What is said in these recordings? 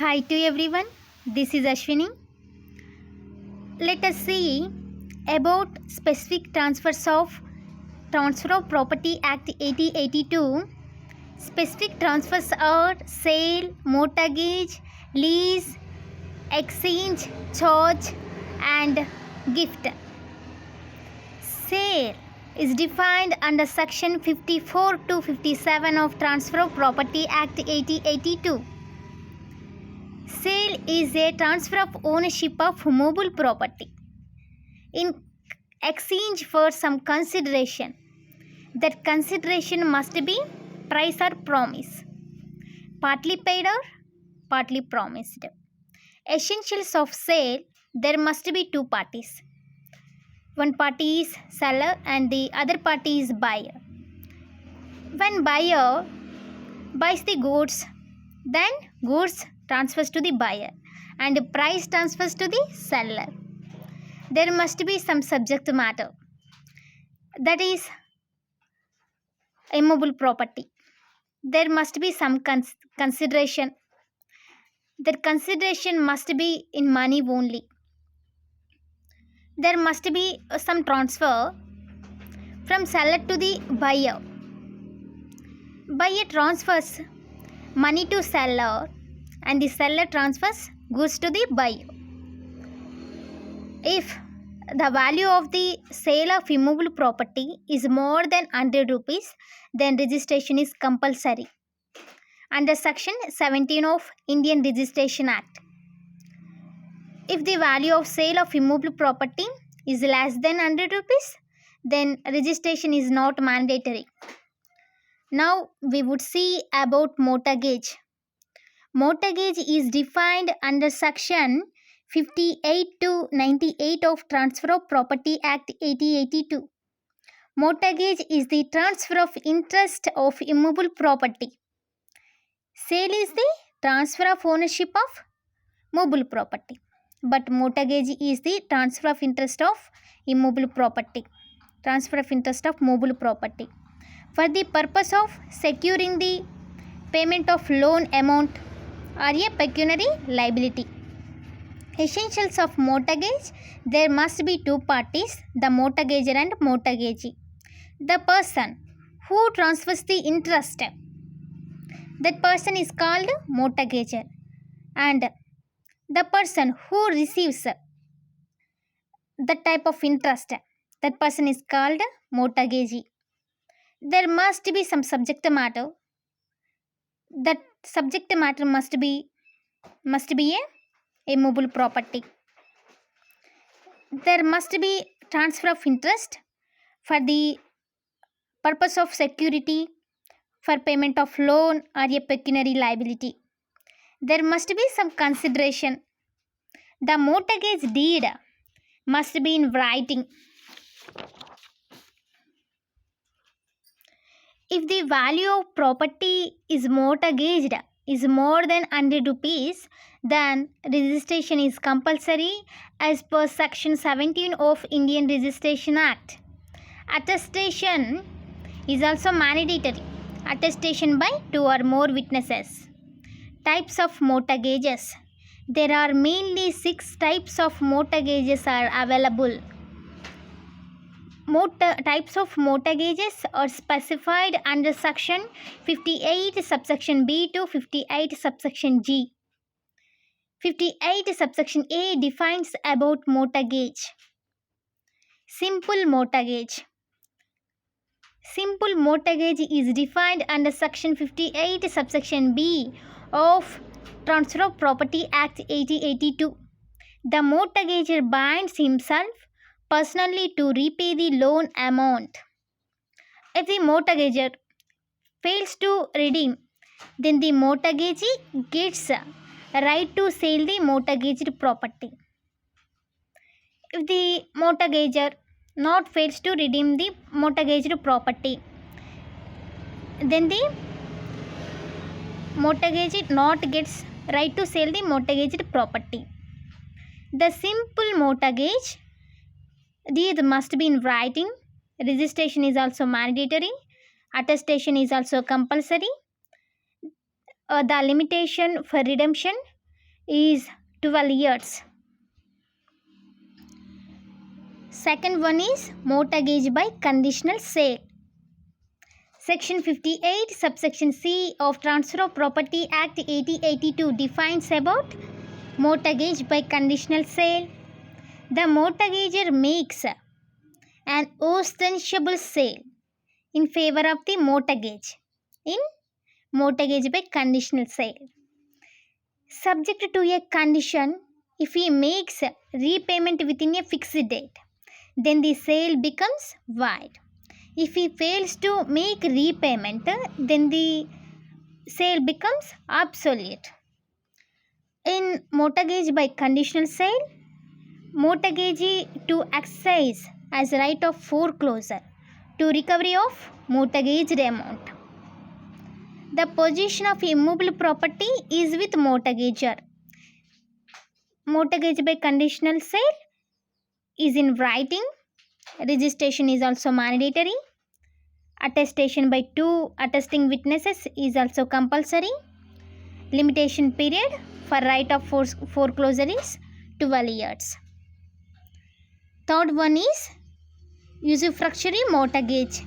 Hi to everyone, this is Ashwini. Let us see about specific transfers of Transfer of Property Act 1882. Specific transfers are sale, mortgage, lease, exchange, charge and gift. Sale is defined under section 54 to 57 of Transfer of Property Act 1882. Sale is a transfer of ownership of movable property in exchange for some consideration. That consideration must be price or promise, partly paid or partly promised. Essentials of sale: there must be two parties. One party is seller and the other party is buyer. When buyer buys the goods, then goods transfers to the buyer and price transfers to the seller. There must be some subject matter, that is immovable property. There must be some consideration. That consideration must be in money only. There must be some transfer from seller to the buyer. Buyer transfers money to seller and the seller transfers goods to the buyer. If the value of the sale of immovable property is more than 100 rupees, then registration is compulsory under section 17 of Indian Registration Act. If the value of sale of immovable property is less than 100 rupees, then registration is not mandatory. Now we would see about mortgage. Mortgage is defined under section 58 to 98 of Transfer of Property Act 1882. Mortgage is the transfer of interest of immovable property. Sale is the transfer of ownership of movable property. But mortgage is the transfer of interest of immovable property. Transfer of interest of movable property. For the purpose of securing the payment of loan amount or a pecuniary liability. Essentials of mortgage: there must be two parties, the mortgager and mortgagee. The person who transfers the interest, that person is called mortgager, and the person who receives the type of interest, that person is called mortgagee. There must be some subject matter. That subject matter must be a immovable property. There must be transfer of interest for the purpose of security, for payment of loan or a pecuniary liability. There must be some consideration. The mortgage deed must be in writing. If the value of property is mortgaged is more than 100 rupees, then registration is compulsory as per section 17 of Indian Registration Act. Attestation is also mandatory. Attestation by two or more witnesses. Types of mortgages. There are mainly 6 types of mortgages are available. Types of mortgages are specified under section 58 subsection B to 58 subsection G. 58 subsection A defines about mortgage. Simple mortgage. Simple mortgage is defined under section 58 subsection B of Transfer of Property Act 1882. The mortgager binds himself personally to repay the loan amount. If the mortgager fails to redeem, then the mortgagee gets a right to sell the mortgaged property. If the mortgager not fails to redeem the mortgaged property, then the mortgagee not gets right to sell the mortgaged property. The simple mortgage deed must be in writing. Registration is also mandatory. Attestation is also compulsory. The limitation for redemption: is 12 years. Second one is mortgage by conditional sale. Section 58 subsection C of Transfer of Property Act 1882 defines about mortgage by conditional sale. The mortgager makes an ostensible sale in favor of the mortgage in mortgage by conditional sale, subject to a condition. If he makes repayment within a fixed date, then the sale becomes void. If he fails to make repayment, then the sale becomes obsolete. In mortgage by conditional sale, mortgagee to exercise as right of foreclosure to recovery of mortgaged amount. The possession of immovable property is with mortgager. Mortgage by conditional sale is in writing. Registration is also mandatory. Attestation by two attesting witnesses is also compulsory. Limitation period for right of foreclosure is 12 years. Third one is usufructuary mortgage.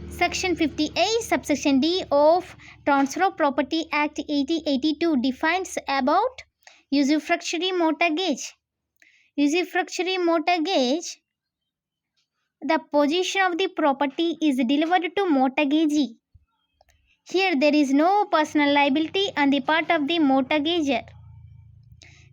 Section 58 subsection D of Transfer of Property Act 1882 defines about usufructuary mortgage. Usufructuary mortgage, the possession of the property is delivered to mortgagee. Here there is no personal liability on the part of the mortgager.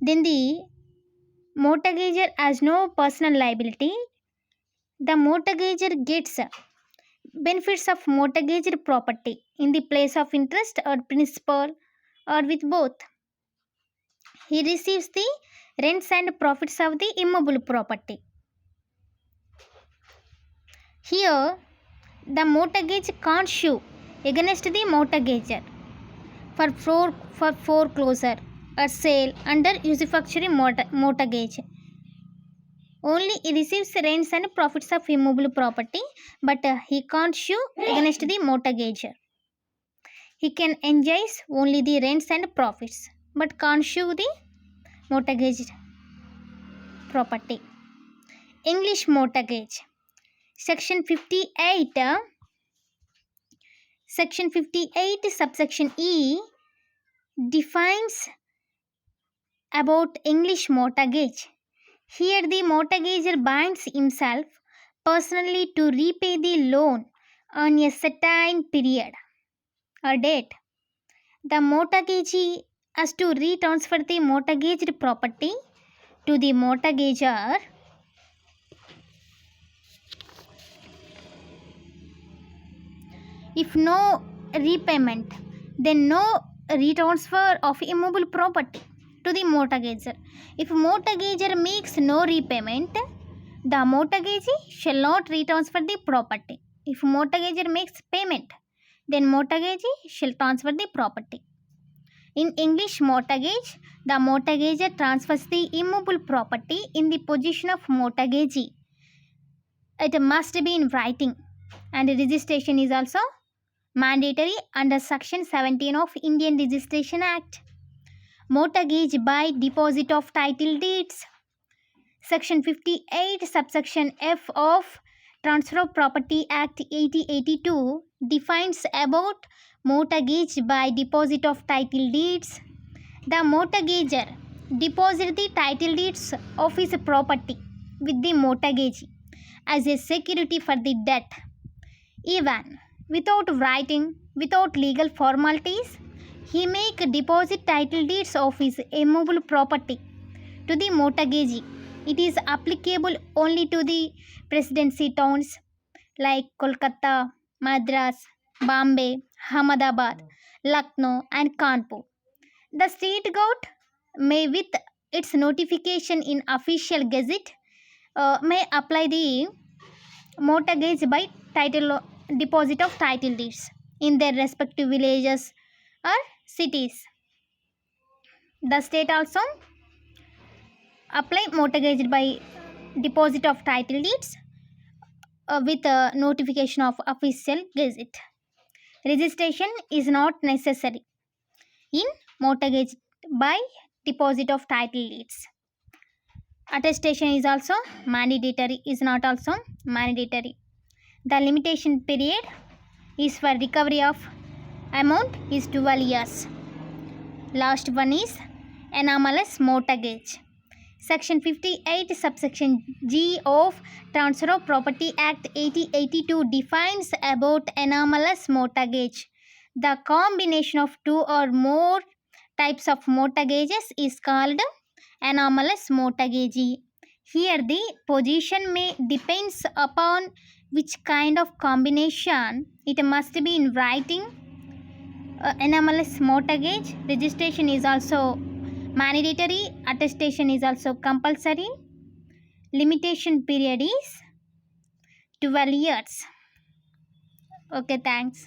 Then the mortgager has no personal liability. The mortgager gets benefits of mortgaged property in the place of interest or principal or with both. He receives the rents and profits of the immovable property. Here, the mortgage can't sue against the mortgager for foreclosure or sale under usufructuary mortgage. Only he receives rents and profits of immovable property, but he can't sue against the mortgager. He can enjoy only the rents and profits, but can't sue the mortgage property. English mortgage. Section 58 subsection E defines about English mortgage. Here the mortgager binds himself personally to repay the loan on a certain period or date. The mortgagee has to retransfer the mortgaged property to the mortgager if no repayment, then no retransfer of immovable property to the mortgager. If mortgager makes no repayment, the mortgagee shall not retransfer the property. If mortgager makes payment, then mortgagee shall transfer the property. In English mortgage, the mortgager transfers the immovable property in the possession of mortgagee. It must be in writing, and registration is also mandatory under Section 17 of Indian Registration Act. Mortgage by deposit of title deeds. Section 58 subsection F of Transfer of Property Act 1882 defines about mortgage by deposit of title deeds. The mortgager deposits the title deeds of his property with the mortgagee as a security for the debt. Even without writing, without legal formalities, he make deposit title deeds of his immovable property to the mortgagee. It is applicable only to the presidency towns like Kolkata, Madras, Bombay, Ahmedabad, Lucknow and Kanpur. The state government may, with its notification in official gazette, may apply the mortgage by title deposit of title deeds in their respective villages or cities. The state also apply mortgage by deposit of title deeds with a notification of official gazette. Registration is not necessary in mortgage by deposit of title deeds. Attestation is also mandatory, is not also mandatory. The limitation period is for recovery of amount is 12 years. Last one is anomalous mortgage. Section 58 subsection G of Transfer of Property Act 1882 defines about anomalous mortgage. The combination of two or more types of mortgages is called anomalous mortgage. Here the position may depends upon which kind of combination. It must be in writing. Anomalous mortgage registration is also mandatory, attestation is also compulsory. Limitation period is 12 years. Okay, thanks.